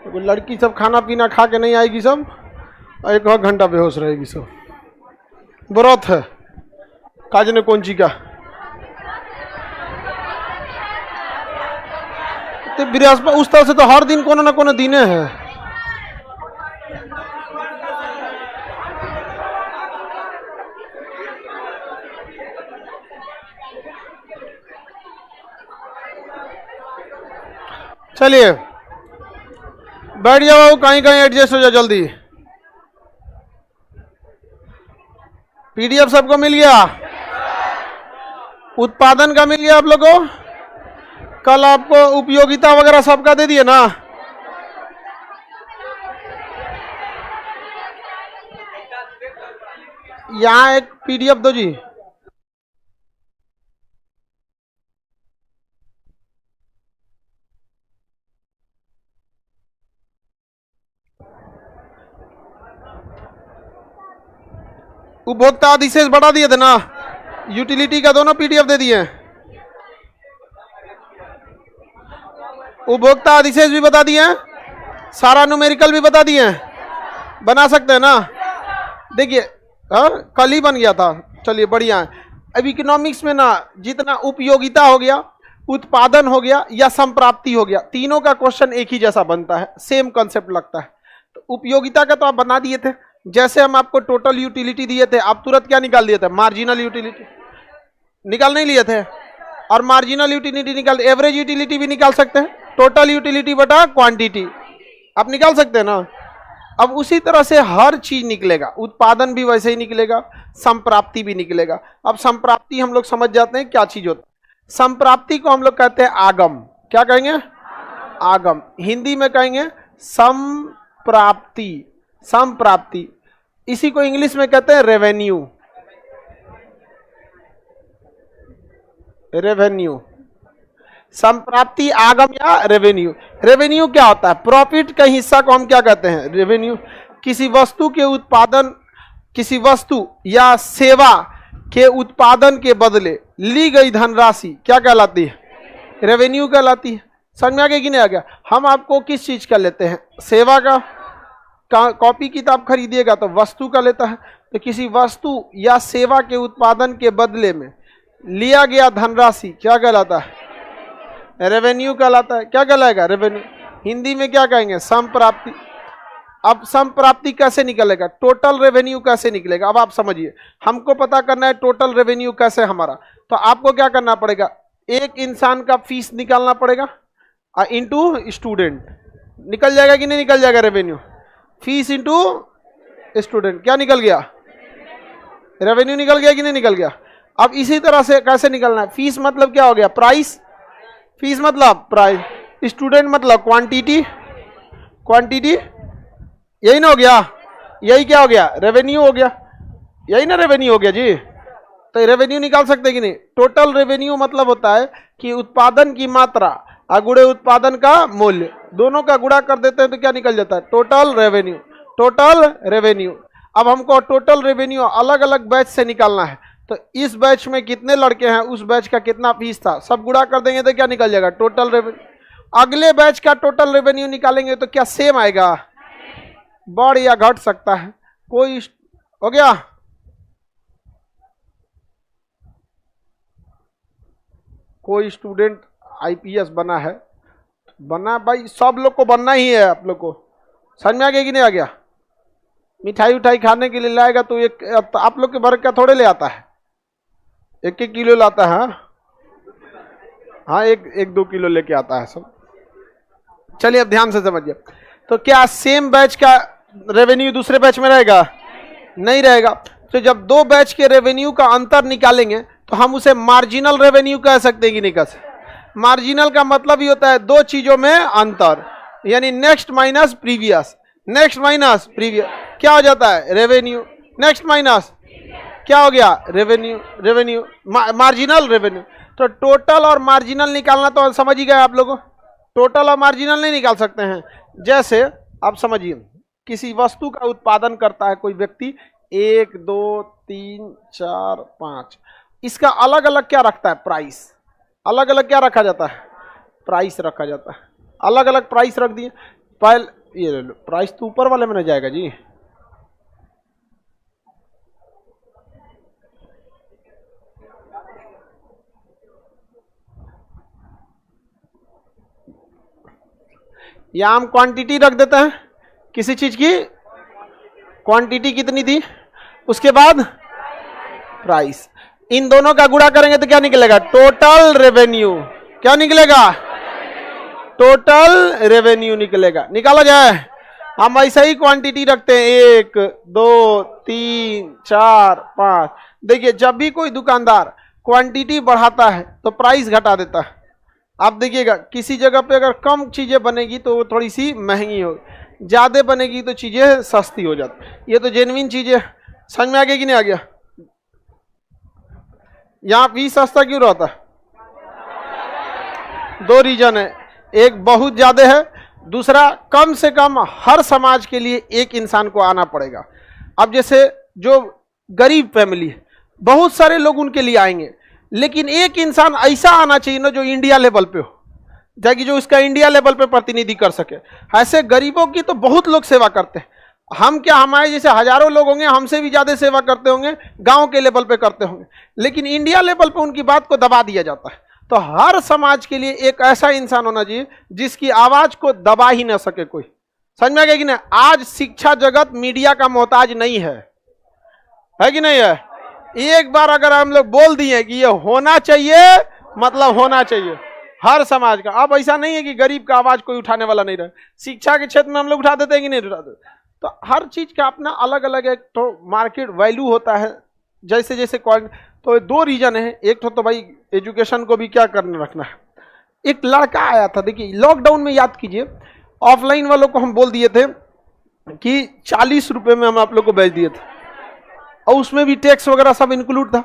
तो लड़की सब खाना पीना खा के नहीं आएगी, सब 1 घंटा बेहोश रहेगी सब। व्रत है काज ने कौन ची का तो बृहस्पति उस तरह से तो हर दिन कोनो ना कोनो दिने है। चलिए बैठ जाओ, कहीं कहीं एडजस्ट हो जाओ जल्दी। पीडीएफ सबको मिल गया, उत्पादन का मिल गया आप लोगों को। कल आपको उपयोगिता वगैरह सबका दे दिए ना। यहाँ एक पीडीएफ दो जी। उपभोक्ता अधिशेष बढ़ा दिए थे ना, यूटिलिटी का दोनों पीडीएफ दे दिए। उपभोक्ता अधिशेष भी बता दिए, सारा न्यूमेरिकल भी बता दिए। बना सकते हैं ना, देखिए कल ही बन गया था। चलिए बढ़िया है। अब इकोनॉमिक्स में ना जितना उपयोगिता हो गया, उत्पादन हो गया या संप्राप्ति हो गया, तीनों का क्वेश्चन एक ही जैसा बनता है, सेम कंसेप्ट लगता है। तो उपयोगिता का तो आप बना दिए थे, जैसे हम आपको टोटल यूटिलिटी दिए थे, आप तुरंत क्या निकाल दिए थे, मार्जिनल यूटिलिटी निकाल नहीं लिए थे। और मार्जिनल यूटिलिटी निकाल, एवरेज यूटिलिटी भी निकाल सकते हैं, टोटल यूटिलिटी बटा क्वांटिटी आप निकाल सकते हैं ना। अब उसी तरह से हर चीज निकलेगा, उत्पादन भी वैसे ही निकलेगा, संप्राप्ति भी निकलेगा। अब संप्राप्ति हम लोग समझ जाते हैं क्या चीज होता है। संप्राप्ति को हम लोग कहते हैं आगम। क्या कहेंगे, आगम। हिंदी में कहेंगे संप्राप्ति। संप्राप्ति इसी को इंग्लिश में कहते हैं रेवेन्यू। रेवेन्यू, संप्राप्ति, आगम या रेवेन्यू। रेवेन्यू क्या होता है, प्रॉफिट का हिस्सा को हम क्या कहते हैं, रेवेन्यू। किसी वस्तु के उत्पादन, किसी वस्तु या सेवा के उत्पादन के बदले ली गई धनराशि क्या कहलाती है, रेवेन्यू कहलाती है। समझ में आ गया कि नहीं आ गया। हम आपको किस चीज का लेते हैं, सेवा का। कॉपी किताब खरीदिएगा तो वस्तु का लेता है, तो किसी वस्तु या सेवा के उत्पादन के बदले में लिया गया धनराशि क्या कहलाता है, रेवेन्यू कहलाता है। क्या कहलाएगा, रेवेन्यू। हिंदी में क्या कहेंगे, संप्राप्ति। अब संप्राप्ति कैसे निकलेगा, टोटल रेवेन्यू कैसे निकलेगा। अब आप समझिए, हमको पता करना है टोटल रेवेन्यू कैसे हमारा, तो आपको क्या करना पड़ेगा, एक इंसान का फीस निकालना पड़ेगा इंटू स्टूडेंट। निकल जाएगा कि नहीं निकल जाएगा, रेवेन्यू। फीस इंटू स्टूडेंट क्या निकल गया, रेवेन्यू निकल गया कि नहीं निकल गया। अब इसी तरह से कैसे निकलना है, फीस मतलब क्या हो गया, प्राइस। फीस मतलब प्राइस, स्टूडेंट मतलब क्वांटिटी। क्वांटिटी यही ना हो गया, यही क्या हो गया, रेवेन्यू हो गया। यही ना रेवेन्यू हो गया जी। तो रेवेन्यू निकाल सकते कि नहीं। टोटल रेवेन्यू मतलब होता है कि उत्पादन की मात्रा अगुड़े उत्पादन का मूल्य, दोनों का गुणा कर देते हैं तो क्या निकल जाता है, टोटल रेवेन्यू। Total revenue. अब हमको टोटल रेवेन्यू अलग अलग बैच से निकालना है, तो इस बैच में कितने लड़के हैं, उस बैच का कितना फीस था, सब गुणा कर देंगे तो क्या निकल जाएगा, टोटल रेवेन्यू। अगले बैच का टोटल रेवेन्यू निकालेंगे तो क्या सेम आएगा, बढ़ या घट सकता है। कोई हो गया। कोई स्टूडेंट आईपीएस बना है, बना भाई, सब लोग को बनना ही है। आप लोग को समझ में आ गया कि नहीं आ गया। मिठाई उठाई खाने के लिए लाएगा तो एक आप लोग के वर्ग का थोड़े ले आता है, 1-1 किलो लाता है। हाँ 1-2 किलो लेके आता है सब। चलिए अब ध्यान से समझिए। तो क्या सेम बैच का रेवेन्यू दूसरे बैच में रहेगा, नहीं रहेगा। तो जब दो बैच के रेवेन्यू का अंतर निकालेंगे तो हम उसे मार्जिनल रेवेन्यू कह सकते हैं कि नहीं कह सकते। मार्जिनल का मतलब ही होता है दो चीजों में अंतर, यानी next minus previous. Next minus previous क्या हो जाता है, रेवेन्यू। नेक्स्ट माइनस क्या हो गया, रेवेन्यू। Revenue marginal revenue. तो टोटल और मार्जिनल निकालना तो समझ ही गए आप लोगों। टोटल और मार्जिनल नहीं निकाल सकते हैं। जैसे आप समझिए, किसी वस्तु का उत्पादन करता है कोई व्यक्ति, 1 2 3 4 5, इसका अलग अलग क्या रखता है, प्राइस। अलग अलग क्या रखा जाता है, प्राइस रखा जाता है। अलग अलग प्राइस रख दिए। पहले ये ले लो, प्राइस तो ऊपर वाले में न जाएगा जी। यहां हम क्वांटिटी रख देते हैं, किसी चीज की क्वांटिटी कितनी थी, उसके बाद प्राइस, इन दोनों का गुणा करेंगे तो क्या निकलेगा, टोटल रेवेन्यू। क्या निकलेगा, टोटल रेवेन्यू निकलेगा। निकाला जाए, हम ऐसा ही क्वांटिटी रखते हैं 1 2 3 4 5। देखिए जब भी कोई दुकानदार क्वांटिटी बढ़ाता है तो प्राइस घटा देता है। आप देखिएगा किसी जगह पे अगर कम चीजें बनेगी तो वो थोड़ी सी महंगी होगी, ज्यादा बनेगी तो चीजें सस्ती हो जाती। ये तो जेन्युइन चीजें, समझ में आ गया कि नहीं आ गया। यहाँ भी सस्ता क्यों रहता है, दो रीजन है, एक बहुत ज्यादा है, दूसरा कम से कम हर समाज के लिए एक इंसान को आना पड़ेगा। अब जैसे जो गरीब फैमिली है, बहुत सारे लोग उनके लिए आएंगे, लेकिन एक इंसान ऐसा आना चाहिए ना जो इंडिया लेवल पे हो, ताकि जो उसका इंडिया लेवल पे प्रतिनिधि कर सके। ऐसे गरीबों की तो बहुत लोग सेवा करते हैं। हम क्या, हमारे जैसे हजारों लोग होंगे, हमसे भी ज्यादा सेवा करते होंगे, गांव के लेवल पे करते होंगे, लेकिन इंडिया लेवल पे उनकी बात को दबा दिया जाता है। तो हर समाज के लिए एक ऐसा इंसान होना चाहिए जिसकी आवाज को दबा ही ना सके कोई। समझ में आ गया कि नहीं। आज शिक्षा जगत मीडिया का मोहताज नहीं है कि नहीं है। एक बार अगर हम लोग बोल दिए कि ये होना चाहिए, मतलब होना चाहिए हर समाज का। अब ऐसा नहीं है कि गरीब का आवाज कोई उठाने वाला नहीं रहे। शिक्षा के क्षेत्र में हम लोग उठा देते हैं कि नहीं उठाते। तो हर चीज का अपना अलग अलग एक तो मार्केट वैल्यू होता है, जैसे जैसे क्वालिटी। तो दो रीजन है, एक तो भाई एजुकेशन को भी क्या करने रखना है। एक लड़का आया था, देखिए लॉकडाउन में, याद कीजिए, ऑफलाइन वालों को हम बोल दिए थे कि 40 रुपए में हम आप लोग को बेच दिए थे, और उसमें भी टैक्स वगैरह सब इंक्लूड था।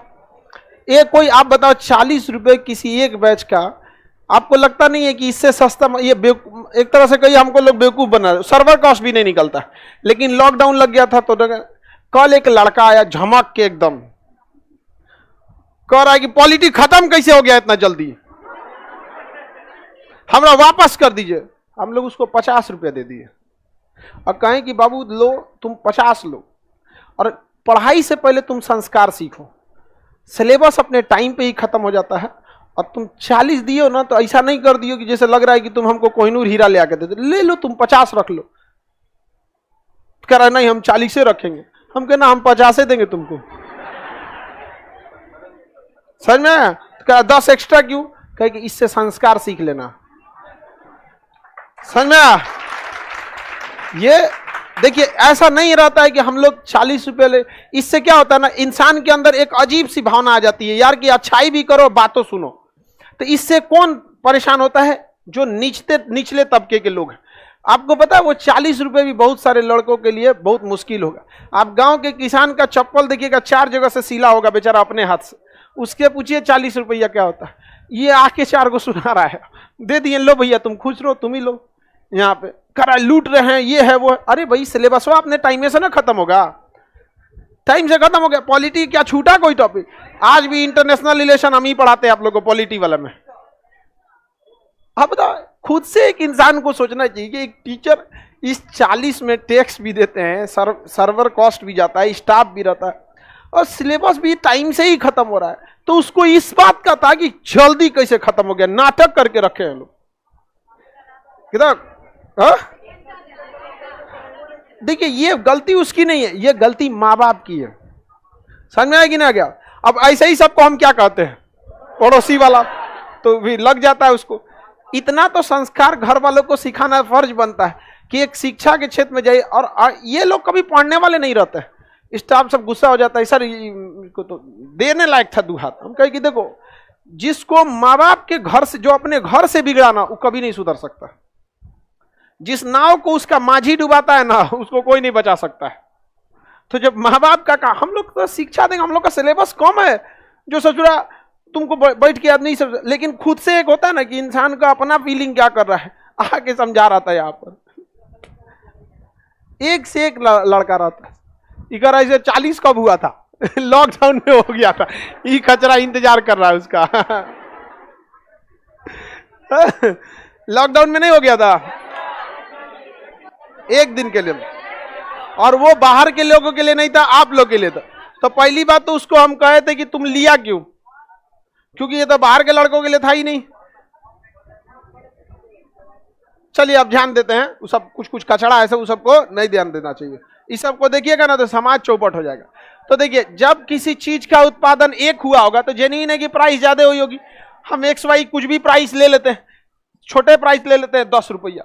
एक कोई आप बताओ 40 रुपए किसी एक बैच का, आपको लगता नहीं है कि इससे सस्ता, ये एक तरह से कहीं हमको लोग बेवकूफ बना रहे, सर्वर कॉस्ट भी नहीं निकलता। लेकिन लॉकडाउन लग गया था तो कल एक लड़का आया झमक के एकदम, कह रहा है कि पॉलिटिक्स खत्म कैसे हो गया इतना जल्दी, हमरा वापस कर दीजिए। हम लोग उसको 50 रुपये दे दिए और कहें कि बाबू लो, तुम 50 लो, और पढ़ाई से पहले तुम संस्कार सीखो। सिलेबस अपने टाइम पे ही खत्म हो जाता है, और तुम 40 दियो ना तो ऐसा नहीं कर दियो कि जैसे लग रहा है कि तुम हमको कोहिनूर हीरा ले आके दे, ले लो तुम 50 रख लो। कह रहा नहीं हम 40 से रखेंगे। हम कहना हम 50 देंगे तुमको। समझ में, कह 10 एक्स्ट्रा क्यों, कहे कि इससे संस्कार सीख लेना। समझ में, ये देखिए ऐसा नहीं रहता है कि हम लोग 40 रुपए ले। इससे क्या होता है ना, इंसान के अंदर एक अजीब सी भावना आ जाती है यार कि अच्छाई भी करो बातों सुनो। तो इससे कौन परेशान होता है, जो निचले तबके के लोग हैं। आपको पता है वो 40 रुपए भी बहुत सारे लड़कों के लिए बहुत मुश्किल होगा। आप गांव के किसान का चप्पल देखिएगा 4 जगह से सिला होगा बेचारा अपने हाथ से, उसके पूछिए 40 रुपया क्या होता है। ये आके 4 को सुना रहा है, दे दिए, लो भैया तुम खुश रहो, तुम ही लो। यहाँ पे करा लूट रहे हैं, ये है वो है। अरे भाई सिलेबस वो अपने टाइम में से ना खत्म होगा, टाइम से खत्म हो गया। पॉलिटी क्या छूटा कोई टॉपिक? आज भी इंटरनेशनल रिलेशन हम ही पढ़ाते हैं आप लोगों को पॉलिटी वाला में। अब बताओ, खुद से एक इंसान को सोचना चाहिए कि एक टीचर इस 40 में टैक्स भी देते हैं, सर्वर कॉस्ट भी जाता है, स्टाफ भी रहता है, और सिलेबस भी टाइम से ही खत्म हो रहा है। तो उसको इस बात का था कि जल्दी कैसे खत्म हो गया, नाटक करके रखे हैं लोग। किधर देखिए ये गलती उसकी नहीं है, ये गलती माँ बाप की है। समझ में आएगी ना क्या? अब ऐसे ही सबको हम क्या कहते हैं, पड़ोसी वाला, तो भी लग जाता है उसको। इतना तो संस्कार घर वालों को सिखाना फर्ज बनता है कि एक शिक्षा के क्षेत्र में जाइए। और ये लोग कभी पढ़ने वाले नहीं रहते, स्टाफ सब गुस्सा हो जाता है, सर को तो देने लायक था 2 हाथ। हम कहे कि देखो, जिसको माँ बाप के घर से, जो अपने घर से बिगड़ा ना, वो कभी नहीं सुधर सकता। जिस नाव को उसका माझी डुबाता है ना, उसको कोई नहीं बचा सकता है। तो जब माँ बाप का हम लोग तो शिक्षा देंगे, हम लोग का सिलेबस कम है, जो ससुरा तुमको बैठ के याद नहीं सब, लेकिन खुद से एक होता है ना कि इंसान का अपना फीलिंग क्या कर रहा है, आके समझा रहा था। यहाँ पर एक से एक लड़का रहता है, इधर ऐसे 40 कब हुआ था लॉकडाउन में हो गया था, ये खचरा इंतजार कर रहा है उसका लॉकडाउन में नहीं हो गया था। एक दिन के लिए, और वो बाहर के लोगों के लिए नहीं था, आप लोग के लिए था। तो पहली बात तो उसको हम कहे थे कि तुम लिया क्यों, क्योंकि ये तो बाहर के लड़कों के लिए था ही नहीं। चलिए अब ध्यान देते हैं, वो सब कुछ कुछ कचड़ा ऐसे, वो सबको नहीं ध्यान देना चाहिए। इस सबको देखिएगा ना तो समाज चौपट हो जाएगा। तो देखिए, जब किसी चीज का उत्पादन एक हुआ होगा तो जेन्युइन है कि प्राइस ज्यादा हुई होगी। हम एक्स वाई कुछ भी प्राइस ले लेते हैं, छोटे प्राइस ले लेते हैं 10 रुपया।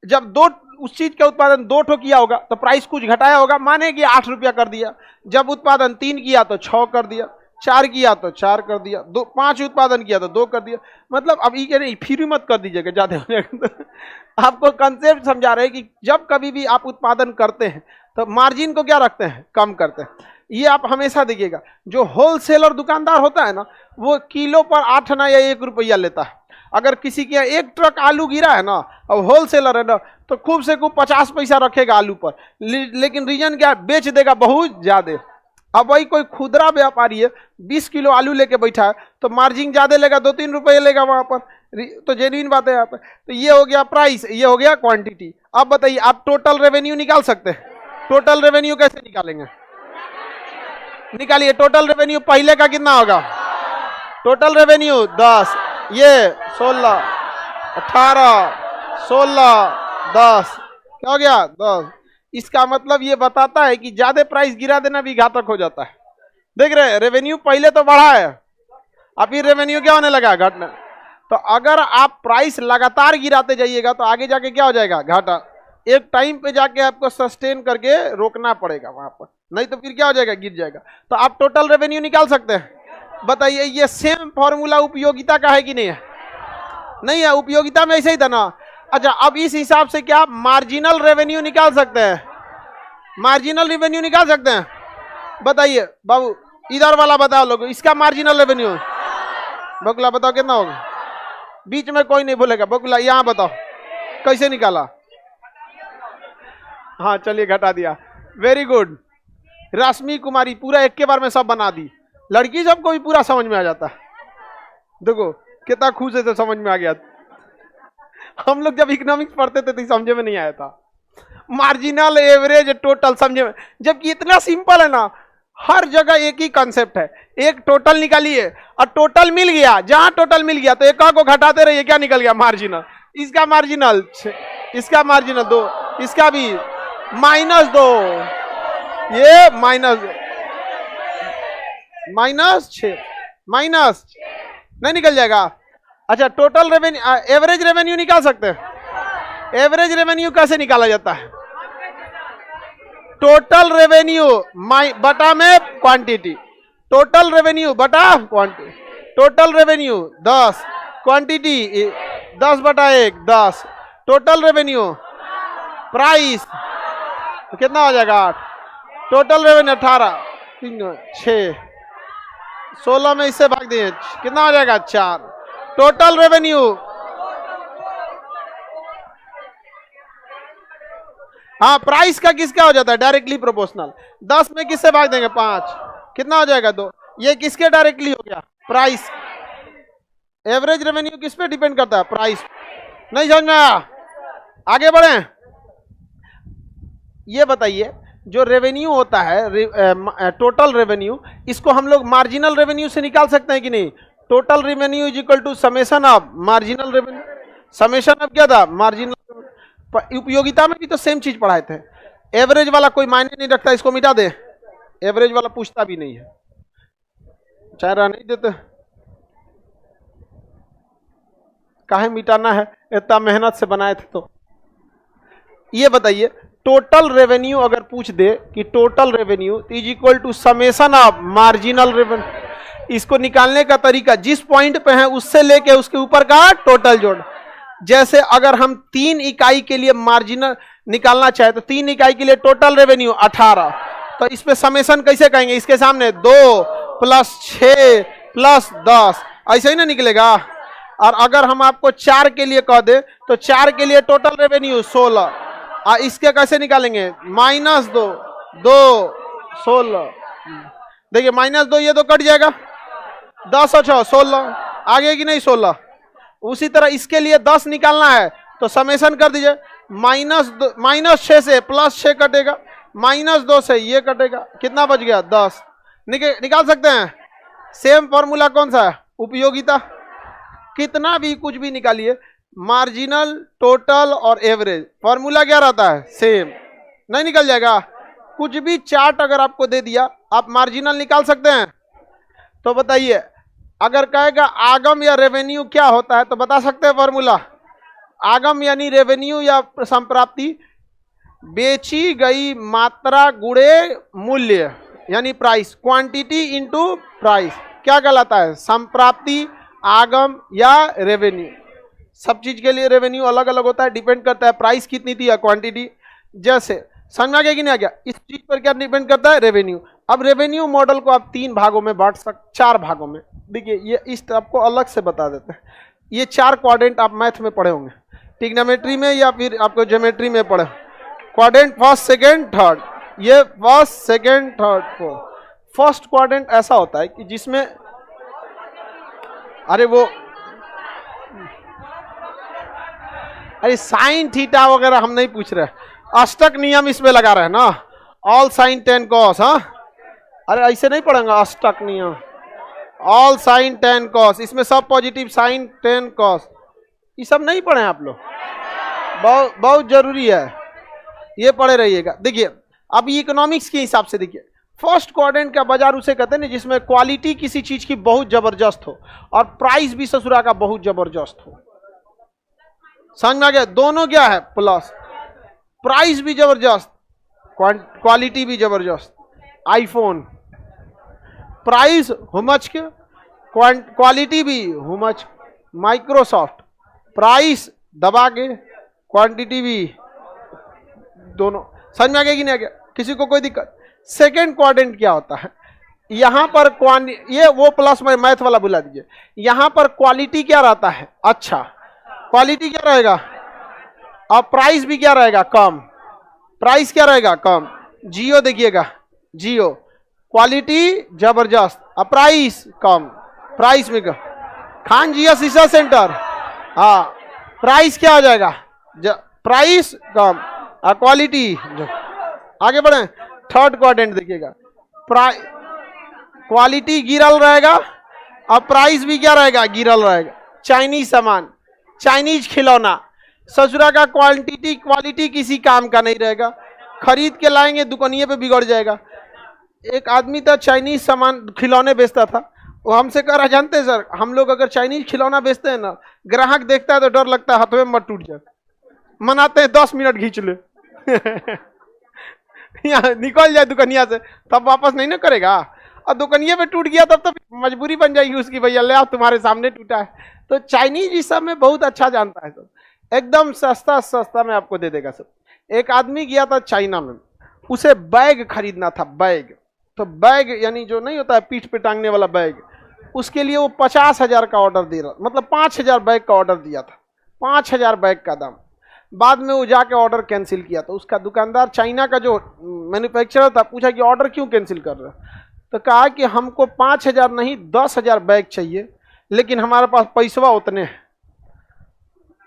जब दो उस चीज का उत्पादन 2 ठो किया होगा तो प्राइस कुछ घटाया होगा, माने कि 8 रुपया कर दिया। जब उत्पादन 3 किया तो 6 कर दिया, 4 किया तो 4 कर दिया, 5 उत्पादन किया तो 2 कर दिया। मतलब अब ये नहीं, फ्री मत कर दीजिएगा ज्यादा हो जाएगा। आपको कंसेप्ट समझा रहे हैं कि जब कभी भी आप उत्पादन करते हैं तो मार्जिन को क्या रखते हैं, कम करते हैं। ये आप हमेशा देखिएगा, जो होलसेलर दुकानदार होता है ना, वो किलो पर 8 आना या 1 रुपया लेता है। अगर किसी के यहाँ 1 ट्रक आलू गिरा है ना, अब होलसेलर है ना, तो खूब से खूब 50 पैसा रखेगा आलू पर, लेकिन रीजन क्या, बेच देगा बहुत ज्यादा। अब वही कोई खुदरा व्यापारी है, 20 किलो आलू लेके बैठा है, तो मार्जिन ज्यादा लेगा, 2-3 रुपये लेगा वहां पर। तो जेन्युइन बात है यहाँ पर। तो ये हो गया प्राइस, ये हो गया क्वांटिटी। अब बताइए, आप टोटल रेवेन्यू निकाल सकते हैं? टोटल रेवेन्यू कैसे निकालेंगे? निकालिए, टोटल रेवेन्यू पहले का कितना होगा? टोटल रेवेन्यू 10, ये 16, 18, 16, 10, क्या हो गया? 10। इसका मतलब ये बताता है कि ज्यादा प्राइस गिरा देना भी घातक हो जाता है। देख रहे हैं, रेवेन्यू पहले तो बढ़ा है, अब फिर रेवेन्यू क्या होने लगा? घटना। तो अगर आप प्राइस लगातार गिराते जाइएगा तो आगे जाके क्या हो जाएगा? घाटा। एक टाइम पे जाके आपको सस्टेन करके रोकना पड़ेगा वहां पर, नहीं तो फिर क्या हो जाएगा? गिर जाएगा। तो आप टोटल रेवेन्यू निकाल सकते हैं? बताइए, ये सेम फॉर्मूला उपयोगिता का है कि नहीं है? नहीं है, उपयोगिता में ऐसे ही था ना। अच्छा, अब इस हिसाब से क्या मार्जिनल रेवेन्यू निकाल सकते हैं? मार्जिनल रेवेन्यू निकाल सकते हैं? बताइए बाबू, इधर वाला बताओ लोग, इसका मार्जिनल रेवेन्यू बकुला बताओ कितना होगा? बीच में कोई नहीं बोलेगा, बकुला यहाँ बताओ कैसे निकाला? हाँ चलिए, घटा दिया, वेरी गुड। रश्मि कुमारी पूरा एक के बार में सब बना दी। लड़की सबको भी पूरा समझ में आ जाता है। देखो कितना खुश है, तो समझ में आ गया। हम लोग जब इकोनॉमिक्स पढ़ते थे तो समझे में नहीं आया था मार्जिनल, एवरेज, टोटल, समझे में, जबकि इतना सिंपल है ना। हर जगह एक ही कंसेप्ट है, एक टोटल निकालिए और टोटल मिल गया, जहां टोटल मिल गया तो एक को घटाते रहिए, क्या निकल गया? मार्जिनल। इसका मार्जिनल 6, इसका मार्जिनल 2, इसका भी -2, ये -6, माइनस नहीं निकल जाएगा। अच्छा, टोटल रेवेन्यू, एवरेज रेवेन्यू निकाल सकते हैं? एवरेज रेवेन्यू कैसे निकाला जाता है? टोटल रेवेन्यू बटा में क्वांटिटी, टोटल रेवेन्यू बटा क्वांटिटी। टोटल रेवेन्यू 10, क्वांटिटी 10 बटा 1, 10। टोटल रेवेन्यू प्राइस तो कितना हो जाएगा? 8। टोटल रेवेन्यू 18, 3, 6, 16 में इससे भाग दिए, कितना हो जाएगा? 4। टोटल रेवेन्यू, हाँ, प्राइस का किसका हो जाता है? Directly proportional. 10 में किससे भाग देंगे? 5, कितना हो जाएगा? 2। ये किसके डायरेक्टली हो गया? प्राइस। एवरेज रेवेन्यू किस पे डिपेंड करता है? प्राइस। नहीं समझ में आया? आगे बढ़े। ये बताइए, जो रेवेन्यू होता है, टोटल रेवेन्यू, इसको हम लोग मार्जिनल रेवेन्यू से निकाल सकते हैं कि नहीं? Total revenue is equal to summation of marginal revenue. Summation of क्या था? मार्जिनल। उपयोगिता में भी तो सेम चीज पढ़ाए थे। एवरेज वाला कोई मायने नहीं रखता, इसको मिटा दे। एवरेज वाला पूछता भी नहीं है, चाहे नहीं देते, काहे मिटाना है? इतना मेहनत से बनाए थे। तो ये बताइए, टोटल रेवेन्यू अगर पूछ दे कि total revenue is equal to summation of marginal revenue, इसको निकालने का तरीका जिस पॉइंट पे है उससे लेके उसके ऊपर का टोटल जोड़। जैसे अगर हम 3 इकाई के लिए मार्जिनल निकालना चाहे तो 3 इकाई के लिए टोटल रेवेन्यू 18, तो इस पे समेशन कैसे कहेंगे? इसके सामने 2 + 6 + 10, ऐसे ही ना निकलेगा। और अगर हम आपको 4 के लिए कह दे तो 4 के लिए टोटल रेवेन्यू 16, और इसके कैसे निकालेंगे? -2, 2, 16। देखिए -2, ये तो कट जाएगा, 10 और 6 16, आगे की नहीं 16। उसी तरह इसके लिए 10 निकालना है तो समेशन कर दीजिए, -6 से +6 कटेगा, -2 से ये कटेगा, कितना बच गया 10। निकाल सकते हैं। सेम फॉर्मूला कौन सा है, उपयोगिता। कितना भी कुछ भी निकालिए, मार्जिनल, टोटल और एवरेज, फॉर्मूला क्या रहता है, सेम। नहीं निकल जाएगा। कुछ भी चार्ट अगर आपको दे दिया, आप मार्जिनल निकाल सकते हैं। तो बताइए, अगर कहेगा आगम या रेवेन्यू क्या होता है, तो बता सकते हैं फॉर्मूला। आगम यानी रेवेन्यू या संप्राप्ति, बेची गई मात्रा गुणे मूल्य यानी प्राइस, क्वांटिटी इनटू प्राइस, क्या कहलाता है, संप्राप्ति, आगम या रेवेन्यू। सब चीज के लिए रेवेन्यू अलग अलग होता है, डिपेंड करता है प्राइस कितनी थी या क्वांटिटी। जैसे समझ में आ गया कि नहीं आ गया, इस चीज पर क्या डिपेंड करता है, रेवेन्यू। अब रेवेन्यू मॉडल को आप 3 भागों में बांट सकते, 4 भागों में। देखिए ये इस आपको अलग से बता देते हैं। ये 4 क्वाड्रेंट आप मैथ में पढ़े होंगे, ट्रिग्नोमेट्री में या फिर आपको ज्योमेट्री में पढ़े। क्वाड्रेंट फर्स्ट, सेकेंड, थर्ड, ये first, second, third, fourth. First quadrant ऐसा होता है कि जिसमें, अरे साइन थीटा वगैरह हम नहीं पूछ रहे, अष्टक नियम इसमें लगा रहे हैं ना, ऑल साइन 10 कॉस। हाँ, अरे ऐसे नहीं पढ़ेंगे, अष्टक नियम, ऑल साइन 10 कॉस, इसमें सब पॉजिटिव, साइन 10 कॉस, ये सब नहीं पढ़े आप लोग, बहुत जरूरी है, ये पढ़े रहिएगा। देखिए अब इकोनॉमिक्स के हिसाब से देखिए, फर्स्ट क्वाड्रेंट का बाजार उसे कहते हैं ना जिसमें क्वालिटी किसी चीज की बहुत जबरदस्त हो और प्राइस भी ससुरा का बहुत जबरदस्त हो। समझ में आ गया, दोनों क्या है, प्लस, प्राइस भी जबरदस्त, क्वालिटी भी जबरदस्त। आईफोन प्राइस हुमच के, क्वालिटी भी हुमच। माइक्रोसॉफ्ट प्राइस दबा के, क्वांटिटी भी, दोनों। समझ में आ गया कि नहीं आ गया, किसी को कोई दिक्कत। सेकेंड क्वाड्रेंट क्या होता है, यहां पर ये वो प्लस में मैथ वाला बुला दीजिए, यहां पर क्वालिटी क्या रहता है, अच्छा, क्वालिटी क्या रहेगा, और प्राइस भी क्या रहेगा, कम। प्राइस क्या रहेगा, कम। जियो देखिएगा, जियो क्वालिटी जबरदस्त और प्राइस कम, प्राइस में कम। खान जिया शीशा सेंटर, हाँ, प्राइस क्या हो जाएगा, प्राइस कम और क्वालिटी। आगे बढ़े, थर्ड क्वाड्रेंट देखिएगा, क्वालिटी गिरल रहेगा और प्राइस भी क्या रहेगा, गिरल रहेगा। चाइनीज सामान, चाइनीज खिलौना, ससुरा का क्वालिटी किसी काम का नहीं रहेगा, खरीद के लाएंगे दुकानिए पे बिगड़ जाएगा। एक आदमी था चाइनीज सामान खिलौने बेचता था, वो हमसे कह रहा, जानते हैं सर, हम लोग अगर चाइनीज खिलौना बेचते हैं ना, ग्राहक देखता है तो डर लगता है हाथ में मत टूट जाए, मनाते हैं 10 मिनट खींच ले यहाँ निकल जाए दुकानिया से, तब वापस नहीं ना करेगा। और दुकानिया पे टूट गया तब तो मजबूरी बन जाएगी उसकी, भैया ले आओ तुम्हारे सामने टूटा है। तो चाइनीज इस सब में बहुत अच्छा जानता है सब, एकदम सस्ता में आपको दे देगा सब। एक आदमी गया था चाइना में, उसे बैग खरीदना था, बैग। तो बैग यानी जो नहीं होता है पीठ पे टांगने वाला बैग, उसके लिए वो 50,000 का ऑर्डर दे रहा, मतलब 5,000 बैग का ऑर्डर दिया था, 5,000 बैग का दाम। बाद में वो जाके ऑर्डर कैंसिल किया, तो उसका दुकानदार चाइना का जो मैन्युफैक्चरर था पूछा कि ऑर्डर क्यों कैंसिल कर रहे हो, तो कहा कि हमको 5,000 नहीं 10,000 बैग चाहिए, लेकिन हमारे पास पैसवा उतने हैं।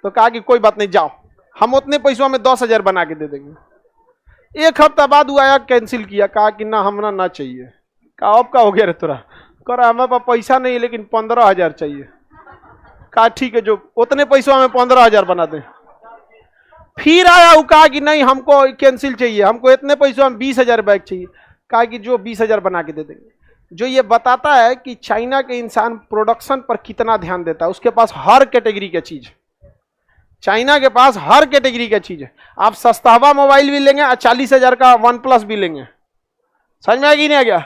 तो कहा कि कोई बात नहीं, जाओ हम उतने पैसों में 10,000 बना के दे देंगे। एक हफ्ता बाद वो आया, कैंसिल किया, कहा कि ना हमरा ना चाहिए। कहा अब का हो गया रे तोरा, कह रहा हमारे पास पैसा नहीं है लेकिन 15,000 चाहिए। कहा ठीक है, जो उतने पैसों में 15,000 बना दें। फिर आया, वो कहा कि नहीं हमको कैंसिल चाहिए, हमको इतने पैसों में 20,000 बैग चाहिए। कहा कि जो 20,000 बना के दे देंगे। जो ये बताता है कि चाइना के इंसान प्रोडक्शन पर कितना ध्यान देता है, उसके पास हर कैटेगरी की चीज, चाइना के पास हर कैटेगरी का चीज है। आप सस्तावा मोबाइल भी लेंगे और 40,000 का OnePlus भी लेंगे, समझ में आ गया नहीं आ गया,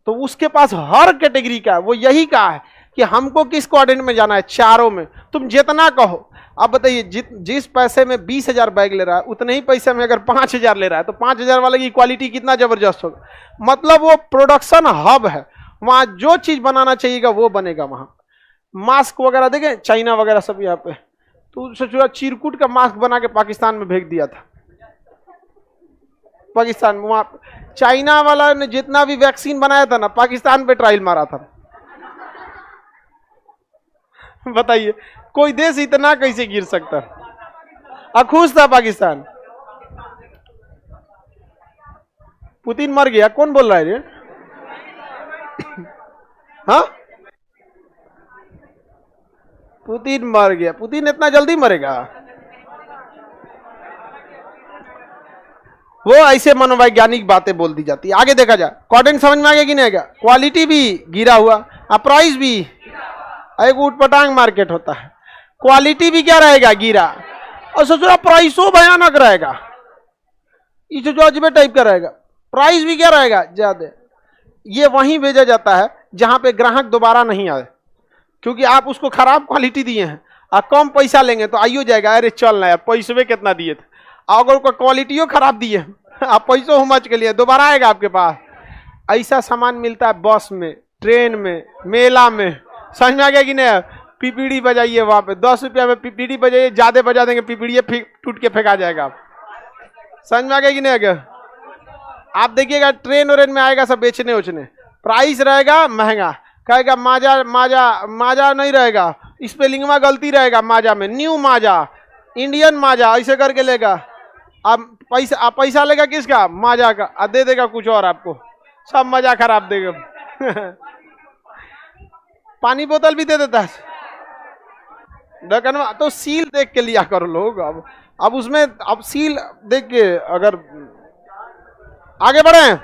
तो उसके पास हर कैटेगरी का है। वो यही कहा है कि हमको किस क्वाड्रेंट में जाना है, चारों में, तुम जितना कहो। अब बताइए, जिस पैसे में 20,000 बैग ले रहा है, उतने ही पैसे में अगर 5,000 ले रहा है, तो 5,000 वाले की क्वालिटी कितना जबरदस्त होगा। मतलब वो प्रोडक्शन हब है, वहां जो चीज बनाना चाहिएगा वो बनेगा। वहां मास्क वगैरह देखें, चाइना वगैरह सब यहाँ पे, तो सोचो चिरकुट का मास्क बना के पाकिस्तान में भेज दिया था। पाकिस्तान में, वहां चाइना वाला ने जितना भी वैक्सीन बनाया था ना, पाकिस्तान पे ट्रायल मारा था। बताइए कोई देश इतना कैसे गिर सकता है। और खुश था पाकिस्तान। पुतिन मर गया, कौन बोल रहा है ये? हाँ, पुतिन मर गया। पुतिन इतना जल्दी मरेगा? वो ऐसे मनोवैज्ञानिक बातें बोल दी जाती है। आगे देखा जाए, कॉर्डिंग समझ में आ गया कि नहीं आ गया? क्वालिटी भी गिरा हुआ और प्राइस भी, एक उठपटांग मार्केट होता है। क्वालिटी भी क्या रहेगा? गिरा। और सोचो प्राइसो भयानक रहेगा, इसे जो अजबे टाइप का रहेगा। प्राइस भी क्या रहेगा? ज्यादा। ये वहीं भेजा जाता है जहां पे ग्राहक दोबारा नहीं आए, क्योंकि आप उसको खराब क्वालिटी दिए हैं और कम पैसा लेंगे तो आइयो जाएगा, अरे चल ना यार, पैसे कितना दिए थे। अगर कोई क्वालिटियों खराब दिए आप पैसों हुमच के लिए, दोबारा आएगा आपके पास। ऐसा सामान मिलता है बस में, ट्रेन में, मेला में। समझ में आ गया कि नहीं? पीपीड़ी बजाइए वहां पे, 10 रुपया में पीपीड़ी बजाइए, ज्यादा बजा देंगे पीपीड़ी टूट के फेंका जाएगा। समझ में आ गया कि नहीं आ गया? आप देखिएगा ट्रेन और में आएगा सब बेचने उचने, प्राइस रहेगा महंगा, कहेगा माजा माजा माजा नहीं रहेगा, स्पेलिंग में गलती रहेगा माजा में, न्यू माजा, इंडियन माजा, ऐसे करके लेगा। अब पैसा लेगा किसका? माजा का, और दे देगा कुछ और आपको, सब मजा खराब देगा। पानी बोतल भी दे देता है ढक्कन। तो सील देख के लिया करो लोग। अब उसमें अब सील देख के अगर आगे बढ़े,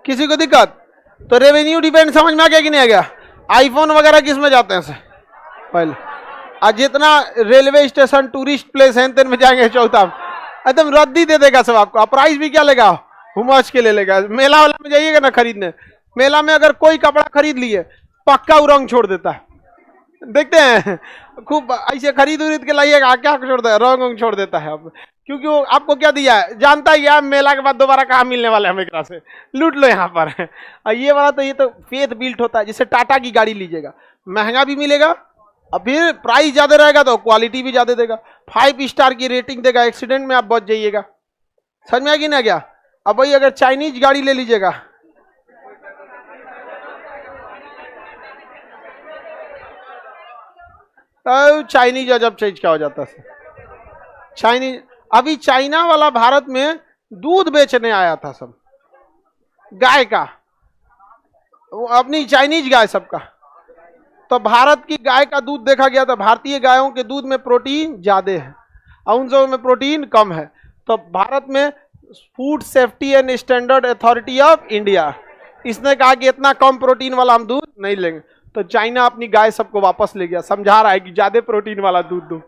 किसी को दिक्कत तो रेवेन्यू डिपेंड समझ में आ गया कि नहीं आ गया? आईफोन वगैरह किस में जाते हैं पहले, आज जितना रेलवे स्टेशन टूरिस्ट प्लेस है तेन में जाएंगे चौथा, एकदम रद्दी दे देगा सब आपको। प्राइस भी क्या लेगा? हुमच के ले लेगा। मेला वाला में जाइएगा ना खरीदने, मेला में अगर कोई कपड़ा खरीद लिए पक्का वो रंग छोड़ देता है, देखते हैं खूब ऐसे खरीद उरीद के लाइएगा, क्या छोड़ देता है? रंग छोड़ देता है। अब क्योंकि वो आपको क्या दिया है जानता ही है, मेला के बाद दोबारा कहाँ मिलने वाले हैं, हमें से लूट लो यहाँ पर। और ये वाला तो, ये तो फेथ बिल्ट होता है। जैसे टाटा की गाड़ी लीजिएगा, महंगा भी मिलेगा और फिर प्राइस ज्यादा रहेगा तो क्वालिटी भी ज्यादा देगा, 5 स्टार की रेटिंग देगा, एक्सीडेंट में आप बच जाइएगा। समझ में आ गई ना क्या? अब भाई अगर चाइनीज गाड़ी ले लीजिएगा, तो चाइनीज अजब चीज क्या हो जाता है। चाइनीज, अभी चाइना वाला भारत में दूध बेचने आया था, सब गाय का, अपनी चाइनीज गाय सबका। तो भारत की गाय का दूध देखा गया तो भारतीय गायों के दूध में प्रोटीन ज्यादा है और उन सब में प्रोटीन कम है। तो भारत में food safety and standard authority of India, इसने कहा कि इतना कम प्रोटीन वाला हम दूध नहीं लेंगे। तो चाइना अपनी गाय सबको वापस ले गया, समझा रहा है कि ज्यादा प्रोटीन वाला दूध दो,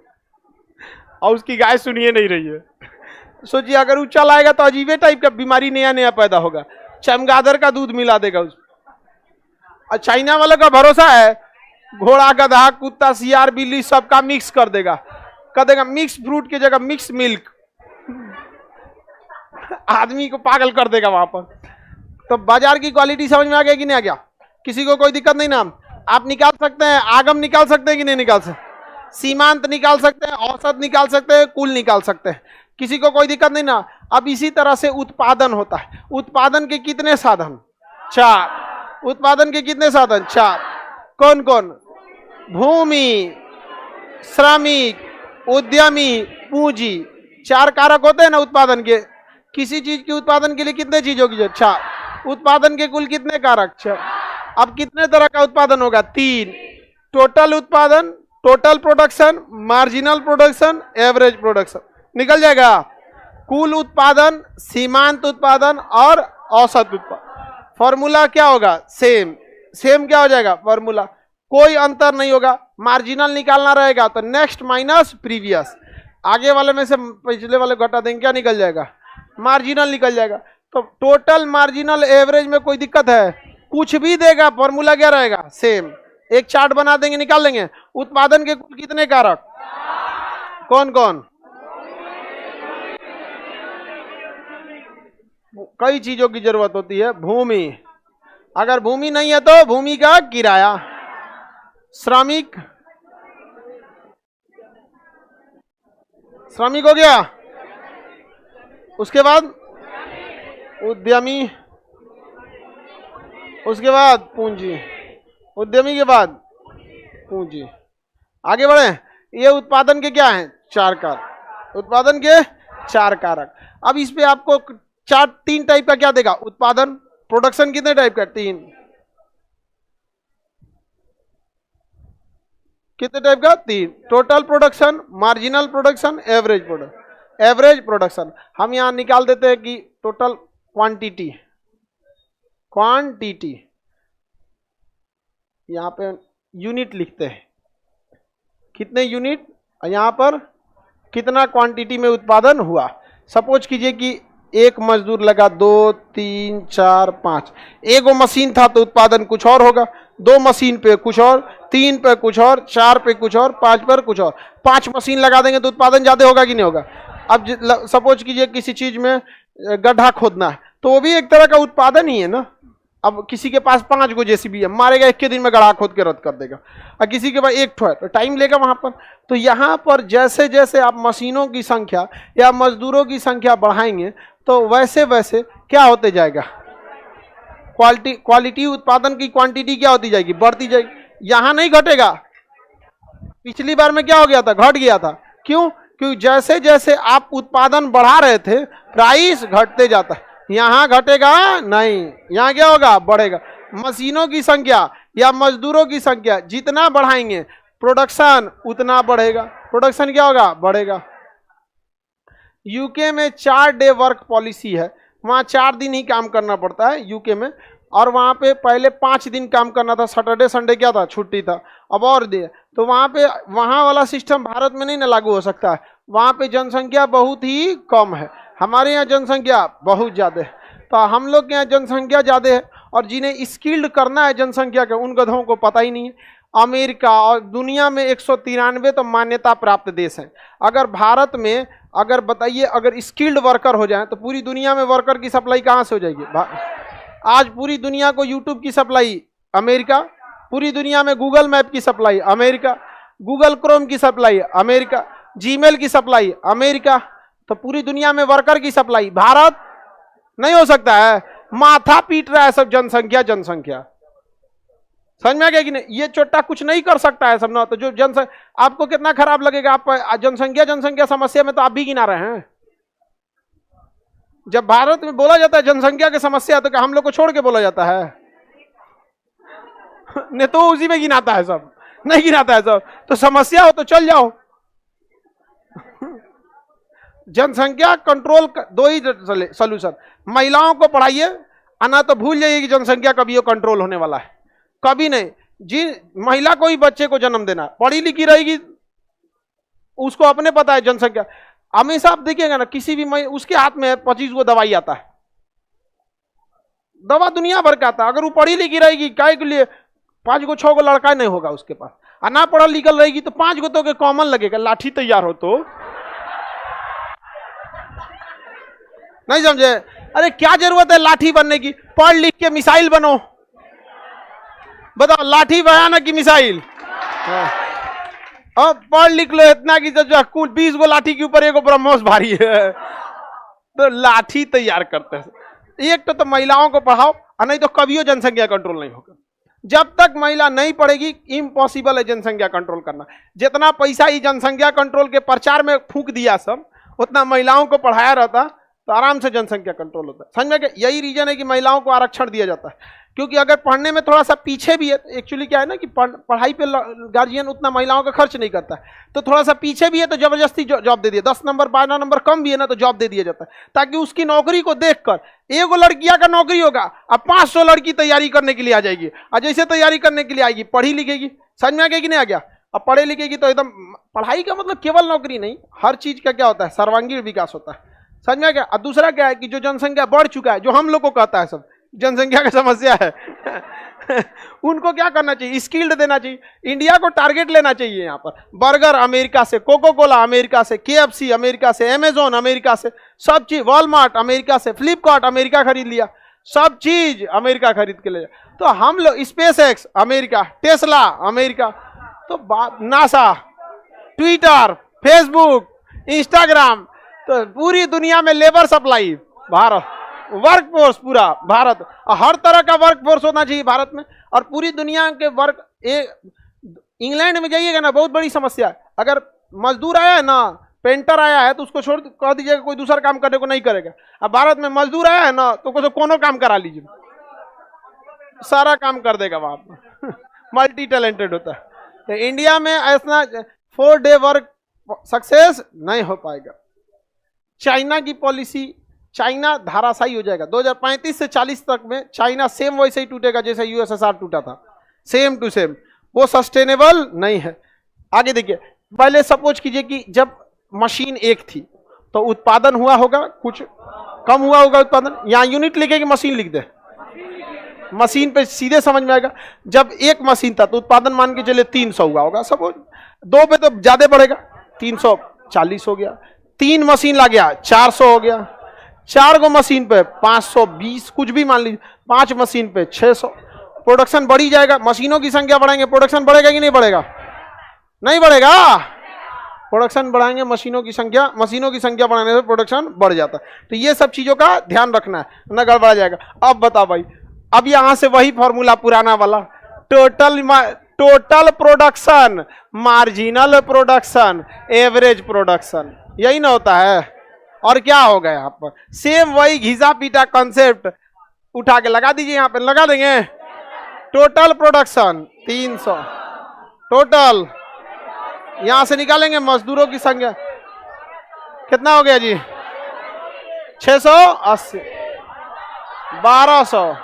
और उसकी गाय सुनिए नहीं रही है। सोचिए अगर वो चल आएगा तो अजीबे टाइप का बीमारी नया नया पैदा होगा, चमगादड़ का दूध मिला देगा उसको। और चाइना वालों का भरोसा है घोड़ा गधा कुत्ता सियार बिल्ली सबका मिक्स कर देगा, कर देगा मिक्स फ्रूट की जगह मिक्स मिल्क, आदमी को पागल कर देगा वहां पर। तो बाजार की क्वालिटी समझ में आ गया कि नहीं आ गया? किसी को कोई दिक्कत नहीं ना? आप निकाल सकते हैं, आगम निकाल सकते हैं कि नहीं निकाल सकते? सीमांत निकाल सकते हैं, औसत निकाल सकते हैं, कुल निकाल सकते हैं। किसी को कोई दिक्कत नहीं ना? अब इसी तरह से उत्पादन होता है। उत्पादन के कितने साधन? 4। उत्पादन के कितने साधन? 4। कौन कौन? भूमि, श्रमिक, उद्यमी, पूंजी। 4 कारक होते हैं ना उत्पादन के। किसी चीज के उत्पादन के लिए कितने चीजों की जरूरत? 4। उत्पादन के कुल कितने कारक? 6। अब कितने तरह का उत्पादन होगा? 3। टोटल उत्पादन, total production, marginal production, average production निकल जाएगा। कुल उत्पादन, सीमांत उत्पादन और औसत उत्पादन। फॉर्मूला क्या होगा? सेम। सेम क्या हो जाएगा? फॉर्मूला कोई अंतर नहीं होगा। मार्जिनल निकालना रहेगा तो नेक्स्ट माइनस प्रीवियस, आगे वाले में से पिछले वाले घटा देंगे, क्या निकल जाएगा? मार्जिनल निकल जाएगा। तो टोटल, मार्जिनल, एवरेज में कोई दिक्कत है? कुछ भी देगा, फॉर्मूला क्या रहेगा? सेम। एक चार्ट बना देंगे, निकाल लेंगे उत्पादन के कुल कितने कारक? कौन कौन? कई चीजों की जरूरत होती है। भूमि, अगर भूमि नहीं है तो भूमि का किराया, श्रमिक, श्रमिक हो गया। उसके बाद उद्यमी, उसके बाद पूंजी, उद्यमी के बाद पूंजी। आगे बढ़े। ये उत्पादन के क्या हैं? 4 कारक। उत्पादन के 4 कारक। अब इस पे आपको 3 टाइप का क्या देगा? उत्पादन। प्रोडक्शन कितने टाइप का? 3। कितने टाइप का? 3। Total production, marginal production, average production. Average production हम यहां निकाल देते हैं कि टोटल क्वांटिटी, क्वांटिटी यहां पे यूनिट लिखते हैं, कितने यूनिट, यहां पर कितना क्वांटिटी में उत्पादन हुआ। सपोज कीजिए कि एक मजदूर लगा, 2 3 4 5। एगो मशीन था तो उत्पादन कुछ और होगा, 2 मशीन पे कुछ और, 3 पे कुछ और, 4 पे कुछ और, 5 पर कुछ और। 5 मशीन लगा देंगे तो उत्पादन ज्यादा होगा कि नहीं होगा। अब सपोज कीजिए किसी चीज में गड्ढा खोदना है तो वो भी एक तरह का उत्पादन ही है ना। अब किसी के पास 5 गो जेसीबी है, मारेगा 1 के दिन में गड्ढा खोद के रद्द कर देगा, और किसी के पास 1 ठो है तो टाइम लेगा वहां पर। तो यहाँ पर जैसे जैसे आप मशीनों की संख्या या मजदूरों की संख्या बढ़ाएंगे तो वैसे वैसे क्या होते जाएगा? क्वालिटी उत्पादन की क्वांटिटी क्या होती जाएगी? बढ़ती जाएगी। यहां नहीं घटेगा। पिछली बार में क्या हो गया था? घट गया था। क्यों? क्योंकि जैसे जैसे आप उत्पादन बढ़ा रहे थे प्राइस घटते जाता है। यहां घटेगा नहीं, यहां क्या होगा? बढ़ेगा। मशीनों की संख्या या मजदूरों की संख्या जितना बढ़ाएंगे प्रोडक्शन उतना बढ़ेगा। प्रोडक्शन क्या होगा? बढ़ेगा। यूके में 4 डे वर्क पॉलिसी है, वहां 4 दिन ही काम करना पड़ता है यूके में, और वहां पे पहले 5 दिन काम करना था, सैटरडे संडे क्या था? छुट्टी था। अब और दे तो वहां पे वहां वाला सिस्टम भारत में नहीं ना लागू हो सकता है। वहां पे जनसंख्या बहुत ही कम है, हमारे यहाँ जनसंख्या बहुत ज्यादा है। तो हम लोग के यहाँ जनसंख्या ज्यादा है और जिन्हें स्किल्ड करना है जनसंख्या के, उन गधों को पता ही नहीं है। अमेरिका और दुनिया में 193 तो मान्यता प्राप्त देश हैं। अगर भारत में अगर बताइए अगर स्किल्ड वर्कर हो जाए तो पूरी दुनिया में वर्कर की सप्लाई कहाँ से हो जाएगी? आज पूरी दुनिया को यूट्यूब की सप्लाई अमेरिका, पूरी दुनिया में गूगल मैप की सप्लाई अमेरिका, गूगल क्रोम की सप्लाई अमेरिका, जीमेल की सप्लाई अमेरिका। तो पूरी दुनिया में वर्कर की सप्लाई भारत नहीं हो सकता है। माथा पीट रहा है सब जनसंख्या जनसंख्या। समझ में आ गया कि नहीं? ये छोटा कुछ नहीं कर सकता है सब ना। तो जो जनसंख्या आपको कितना खराब लगेगा, आप जनसंख्या समस्या में तो आप भी गिना रहे हैं। जब भारत में बोला जाता है जनसंख्या की समस्या तो क्या हम लोग को छोड़ के बोला जाता है? नहीं तो उसी में गिनाता है सब, नहीं गिनाता है सब। तो समस्या हो तो चल जाओ। जनसंख्या कंट्रोल का 2 ही सोल्यूशन, महिलाओं को पढ़ाइए, ना तो भूल जाइए कि जनसंख्या कभी कंट्रोल होने वाला है, कभी नहीं। जिन महिला को ही बच्चे को जन्म देना, पढ़ी लिखी रहेगी, उसको अपने पता है जनसंख्या। हमेशा आप देखिएगा ना, किसी भी उसके हाथ में 25 गो दवाई आता है, दवा दुनिया भर का आता है। अगर वो पढ़ी लिखी रहेगी, काय के लिए 5 गो 6 गो लड़का नहीं होगा उसके पास, और ना पढ़ा लिखल रहेगी तो 5 गो तो कॉमन लगेगा। लाठी तैयार हो तो नहीं समझे? अरे क्या जरूरत है लाठी बनने की? पढ़ लिख के मिसाइल बनो। बताओ, लाठी भयानक की मिसाइल। अब पढ़ लिख लो इतना कि जो कुल 20 गो लाठी के ऊपर 1 ब्रह्मोस भारी है, तो लाठी तैयार करते हैं। एक तो महिलाओं को पढ़ाओ, और नहीं तो कभी जनसंख्या कंट्रोल नहीं होगा। जब तक महिला नहीं पढ़ेगी इम्पॉसिबल है जनसंख्या कंट्रोल करना। जितना पैसा ही जनसंख्या कंट्रोल के प्रचार में फूंक दिया सब, उतना महिलाओं को पढ़ाया रहता तो आराम से जनसंख्या कंट्रोल होता है। समझ में? यही रीजन है कि महिलाओं को आरक्षण दिया जाता है, क्योंकि अगर पढ़ने में थोड़ा सा पीछे भी है, एक्चुअली क्या है ना कि पढ़ाई पे गार्जियन उतना महिलाओं का खर्च नहीं करता है, तो थोड़ा सा पीछे भी है तो जबरदस्ती जॉब दे दिया। 10 नंबर 12 नंबर कम भी है ना तो जॉब दे दिया जाता है, ताकि उसकी नौकरी को देखकर 1 लड़कियां का नौकरी होगा, अब 500 लड़की तैयारी करने के लिए आ जाएगी, और जैसे तैयारी करने के लिए आएगी पढ़ी लिखेगी। समझ में आ गया कि नहीं आ गया? अब पढ़े लिखेगी तो एकदम, पढ़ाई का मतलब केवल नौकरी नहीं, हर चीज का क्या होता है? सर्वांगीण विकास होता है। समझ में आ गया? और दूसरा क्या है कि जो जनसंख्या बढ़ चुका है, जो हम लोग को कहता है सब जनसंख्या की समस्या है उनको क्या करना चाहिए? स्किल्ड देना चाहिए। इंडिया को टारगेट लेना चाहिए। यहाँ पर बर्गर अमेरिका से, कोको कोला अमेरिका से, KFC अमेरिका से, अमेजोन अमेरिका से, सब चीज, वॉलमार्ट अमेरिका से, फ्लिपकार्ट अमेरिका खरीद लिया, सब चीज अमेरिका खरीद के ले। तो हम लोग SpaceX अमेरिका, टेस्ला अमेरिका, तो नासा, ट्विटर, फेसबुक, इंस्टाग्राम, तो पूरी दुनिया में labour supply Bharat. Work force पूरा भारत, हर तरह का वर्क फोर्स होना चाहिए भारत में, और पूरी दुनिया के वर्क। इंग्लैंड में जाइएगा ना, बहुत बड़ी समस्या है, अगर मजदूर आया है ना, पेंटर आया है तो उसको छोड़ कह दीजिएगा कोई दूसरा काम करने को नहीं करेगा। अब भारत में मजदूर आया है ना तो कोनो काम करा लीजिए, सारा काम कर देगा वहां पर। मल्टी टैलेंटेड होता है। तो इंडिया में ऐसा 4 डे वर्क सक्सेस नहीं हो पाएगा। चाइना की पॉलिसी, चाइना धाराशायी हो जाएगा 2035 से 40 तक में। चाइना सेम वैसे ही टूटेगा जैसे यूएसएसआर टूटा था, सेम टू सेम। वो सस्टेनेबल नहीं है। आगे देखिए, पहले सपोज कीजिए कि जब मशीन एक थी तो उत्पादन हुआ होगा, कुछ कम हुआ होगा उत्पादन। यहाँ यूनिट लिखे कि मशीन लिख दे, मशीन पे सीधे समझ में आएगा। जब एक मशीन था तो उत्पादन मान के चले 300 हुआ होगा सपोज। 2 पे तो ज्यादा बढ़ेगा, 340 हो गया। 3 मशीन ला गया 400 हो गया। 4 गो मशीन पे 520, कुछ भी मान लीजिए। 5 मशीन पे 600। प्रोडक्शन बढ़ी जाएगा, मशीनों की संख्या बढ़ाएंगे, प्रोडक्शन बढ़ेगा कि नहीं बढ़ेगा? नहीं बढ़ेगा। प्रोडक्शन बढ़ाएंगे, मशीनों की संख्या बढ़ाने से प्रोडक्शन बढ़ जाता है। तो ये सब चीजों का ध्यान रखना है, ना गड़बड़ा जाएगा। अब बताओ भाई, अब यहां से वही फॉर्मूला पुराना वाला, total production, marginal production, average production, यही ना होता है। और क्या होगा यहाँ पर? सेम वही घिसा पीटा कॉन्सेप्ट उठा के लगा दीजिए, यहाँ पे लगा देंगे। टोटल प्रोडक्शन 300, टोटल यहां से निकालेंगे मजदूरों की संख्या, कितना हो गया जी? 680, 1200,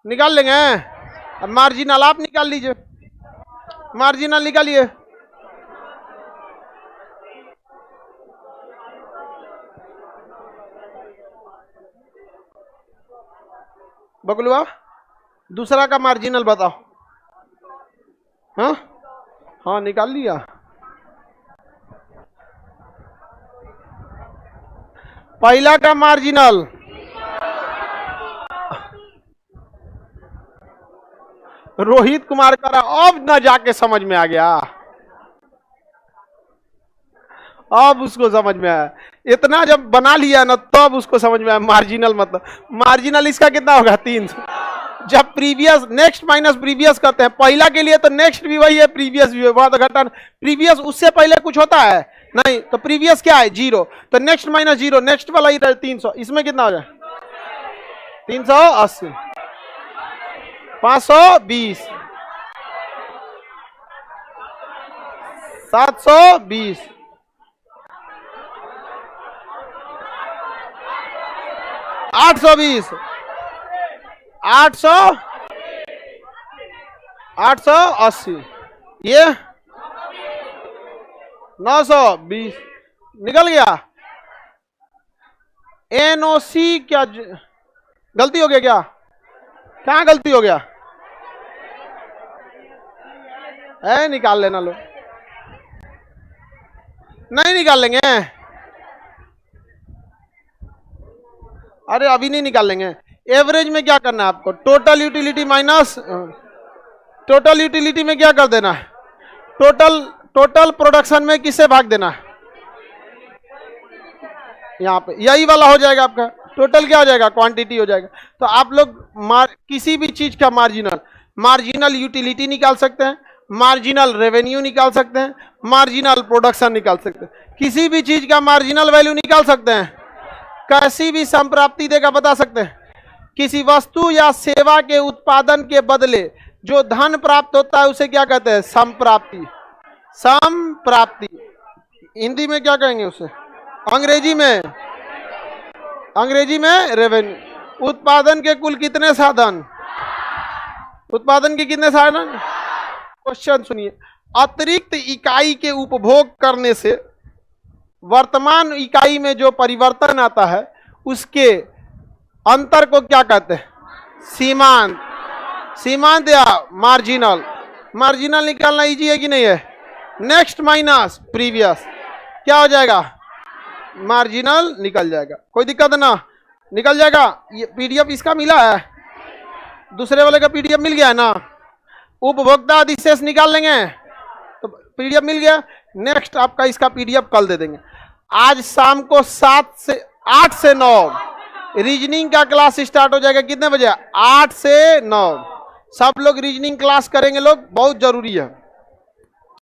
निकाल लेंगे। अब मार्जिनल आप निकाल लीजिए, मार्जिनल निकालिए। बबलुआ दूसरा का मार्जिनल बताओ। हाँ हाँ निकाल लिया। पहला का मार्जिनल रोहित कुमार का, अब न जाके समझ में आ गया, अब उसको समझ में आया। इतना जब बना लिया ना तब उसको समझ में आया मार्जिनल मतलब। मार्जिनल इसका कितना होगा? 300। जब प्रीवियस नेक्स्ट माइनस प्रीवियस करते हैं, पहला के लिए तो नेक्स्ट भी वही है, प्रीवियस भी है, वहां तो घटा। प्रीवियस उससे पहले कुछ होता है नहीं, तो प्रीवियस क्या है? 0। तो नेक्स्ट माइनस 0, नेक्स्ट वाला ही 300। इसमें कितना हो जाए? 380, 520, 720, 820, 880, ये 920 निकल गया। एनओसी क्या गलती हो गया? क्या गलती हो गया है? निकाल लेना लो। नहीं निकाल लेंगे, अरे अभी नहीं निकाल लेंगे। एवरेज में क्या करना है आपको? Total utility minus total utility में क्या कर देना है? टोटल प्रोडक्शन में किससे भाग देना है? यहाँ पे यही वाला हो जाएगा आपका। टोटल क्या हो जाएगा? क्वांटिटी हो जाएगा। तो आप लोग किसी भी चीज का मार्जिनल यूटिलिटी निकाल सकते हैं, मार्जिनल रेवेन्यू निकाल सकते हैं, मार्जिनल प्रोडक्शन निकाल सकते हैं। किसी भी चीज का मार्जिनल वैल्यू निकाल सकते हैं। कैसी भी संप्राप्ति देगा बता सकते हैं। किसी वस्तु या सेवा के उत्पादन के बदले जो धन प्राप्त होता है उसे क्या कहते हैं? संप्राप्ति। संप्राप्ति हिंदी में क्या कहेंगे उसे? अंग्रेजी में रेवेन्यू। उत्पादन के कुल कितने साधन? उत्पादन के कितने साधन? क्वेश्चन सुनिए। अतिरिक्त इकाई के उपभोग करने से वर्तमान इकाई में जो परिवर्तन आता है उसके अंतर को क्या कहते हैं? सीमांत। सीमांत या मार्जिनल। मार्जिनल निकालना इजी है कि नहीं है? नेक्स्ट माइनस प्रीवियस क्या हो जाएगा? मार्जिनल निकल जाएगा। कोई दिक्कत ना? निकल जाएगा। ये पीडीएफ इसका मिला है, दूसरे वाले का पीडीएफ मिल गया है ना? उपभोक्ता अधिशेष निकाल लेंगे तो पीडीएफ मिल गया। नेक्स्ट आपका इसका पीडीएफ कल दे देंगे। आज शाम को 8 से 9 रीजनिंग का क्लास स्टार्ट हो जाएगा। कितने बजे? 8 से 9 सब लोग रीजनिंग क्लास करेंगे लोग, बहुत जरूरी है।